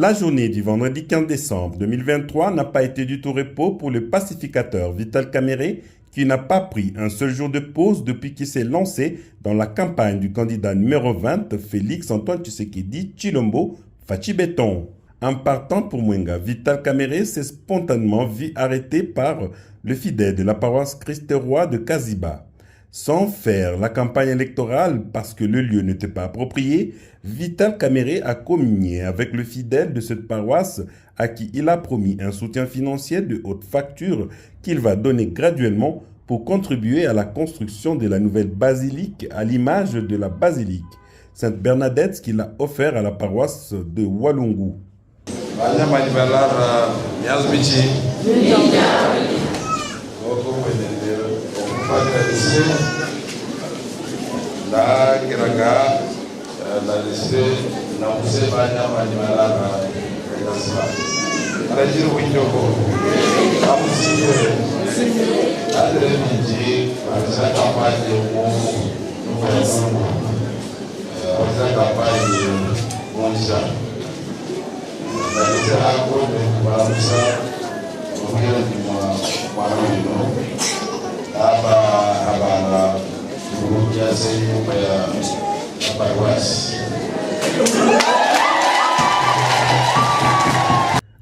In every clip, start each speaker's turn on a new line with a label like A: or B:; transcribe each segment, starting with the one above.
A: La journée du vendredi 15 décembre 2023 n'a pas été du tout repos pour le pacificateur Vital Kamerhe qui n'a pas pris un seul jour de pause depuis qu'il s'est lancé dans la campagne du candidat numéro 20, Félix Antoine Tshisekedi Tshilombo Fachi Beton. En partant pour Mwenga, Vital Kamerhe s'est spontanément vu arrêté par le fidèle de la paroisse Christ-Roi de Kaziba. Sans faire la campagne électorale parce que le lieu n'était pas approprié, Vital Kamerhe a communié avec le fidèle de cette paroisse à qui il a promis un soutien financier de haute facture qu'il va donner graduellement pour contribuer à la construction de la nouvelle basilique à l'image de la basilique Sainte-Bernadette qu'il a offert à la paroisse de Walungu.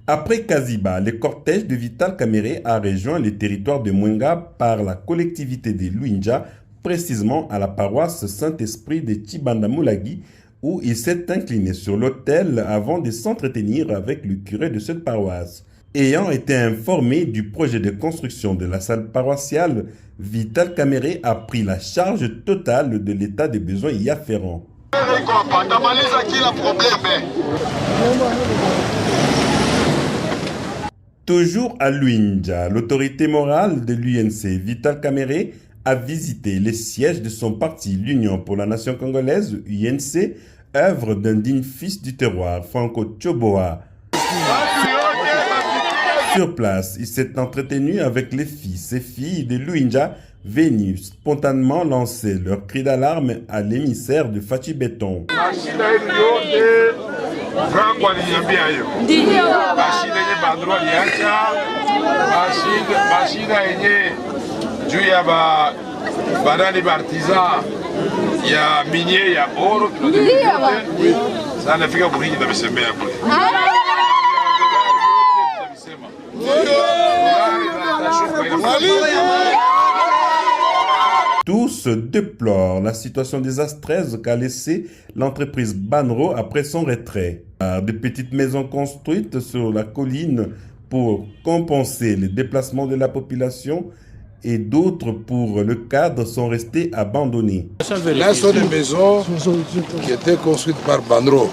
A: Après Kaziba, le cortège de Vital Kamerhe a rejoint le territoire de Mwenga par la collectivité de Luinja, précisément à la paroisse Saint-Esprit de Tshibanda-Moulagi, où il s'est incliné sur l'autel avant de s'entretenir avec le curé de cette paroisse. Ayant été informé du projet de construction de la salle paroissiale, Vital Kamerhe a pris la charge totale de l'état des besoins y afférents. Toujours à Luinja, l'autorité morale de l'UNC, Vital Kamerhe, a visité les sièges de son parti, l'Union pour la Nation Congolaise, UNC, œuvre d'un digne fils du terroir, Franco Tchoboa. Sur place, il s'est entretenu avec les fils et filles de Luinja venus spontanément lancer leur cri d'alarme à l'émissaire de Fachi Beton. Tous déplorent la situation désastreuse qu'a laissée l'entreprise Banro après son retrait. Des petites maisons construites sur la colline pour compenser les déplacements de la population et d'autres pour le cadre sont restées abandonnées.
B: Là, ce sont des maisons qui étaient construites par Banro.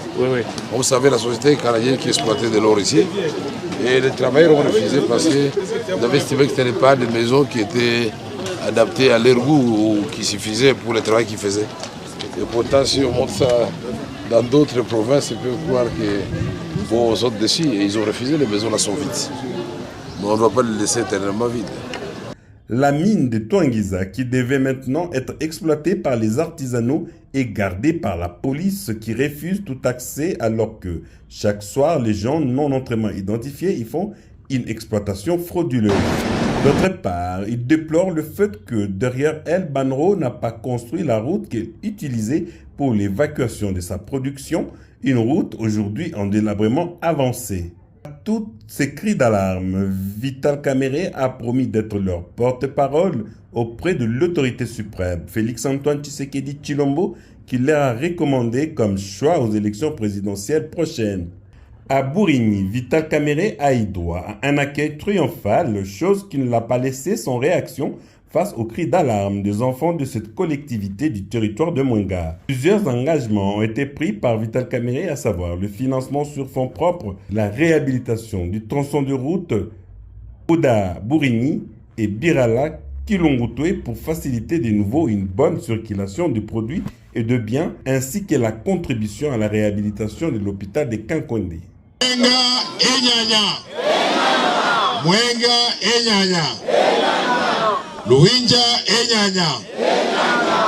B: Vous savez, la société canadienne qui exploitait de l'or ici. Et les travailleurs ont refusé parce qu'ils avaient estimé que ce n'étaient pas des maisons qui étaient adaptées à leur goût ou qui suffisaient pour le travail qu'ils faisaient. Et pourtant, si on montre ça dans d'autres provinces, on peut voir que bon, saute dessus et ils ont refusé, les maisons là sont vides. Mais on ne va pas les laisser éternellement vides.
A: La mine de Twangiza, qui devait maintenant être exploitée par les artisanaux, est gardée par la police qui refuse tout accès alors que chaque soir, les gens non entièrement identifiés y font une exploitation frauduleuse. D'autre part, il déplore le fait que derrière elle, Banro n'a pas construit la route qu'elle utilisait pour l'évacuation de sa production, une route aujourd'hui en délabrement avancé. Tous ces cris d'alarme, Vital Kamerhe a promis d'être leur porte-parole auprès de l'autorité suprême, Félix Antoine Tshisekedi Tshilombo, qui leur a recommandé comme choix aux élections présidentielles prochaines. À Bourigny, Vital Kamerhe a eu droit à un accueil triomphal, chose qui ne l'a pas laissé sans réaction face aux cris d'alarme des enfants de cette collectivité du territoire de Mwenga. Plusieurs engagements ont été pris par Vital Kamerhe, à savoir le financement sur fonds propres, la réhabilitation du tronçon de route Ouda-Bourigny et Birala-Kilongutwe pour faciliter de nouveau une bonne circulation de produits et de biens, ainsi que la contribution à la réhabilitation de l'hôpital de Kankonde.
C: Mwenga enyanya. Luinja enyanya.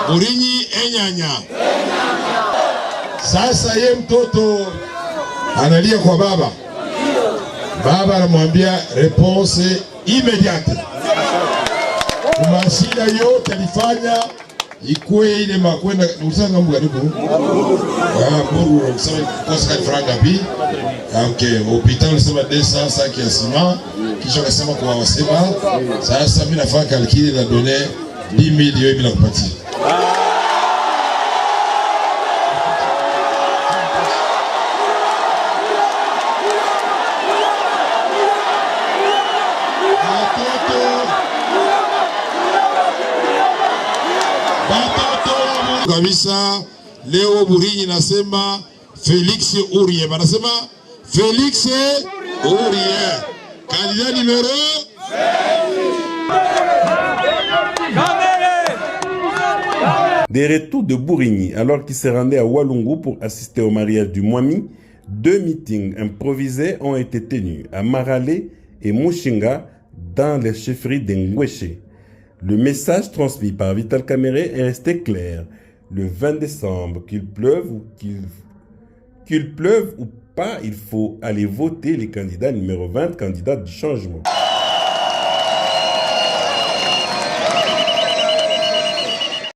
C: Burinyi enyanya. Sasa ye mtoto analia kwa baba. Baba anamwambia réponse immédiate. Mashida yote alifanya ikuwe ile makwenda usanga mgaribu. Mburu kusema kosa kali franga bi. Okay, hospital ulisema 200 kiasima kisha akasema kwa wasema sasa mimi nafanya kalkili na donner 10,000 hiyo bila kupatia. Kabisa leo Burinyi nasema Felix Urie, banasema Felix Urie, candidat numéro.
A: Des retours de Bourigny alors qu'il se rendait à Walungu pour assister au mariage du Mwami, 2 meetings improvisés ont été tenus à Marale et Mushinga dans les chefferies d'Engweshe. Le message transmis par Vital Kamerhe est resté clair. Le 20 décembre, qu'il pleuve ou pas, il faut aller voter les candidats numéro 20, candidats du changement.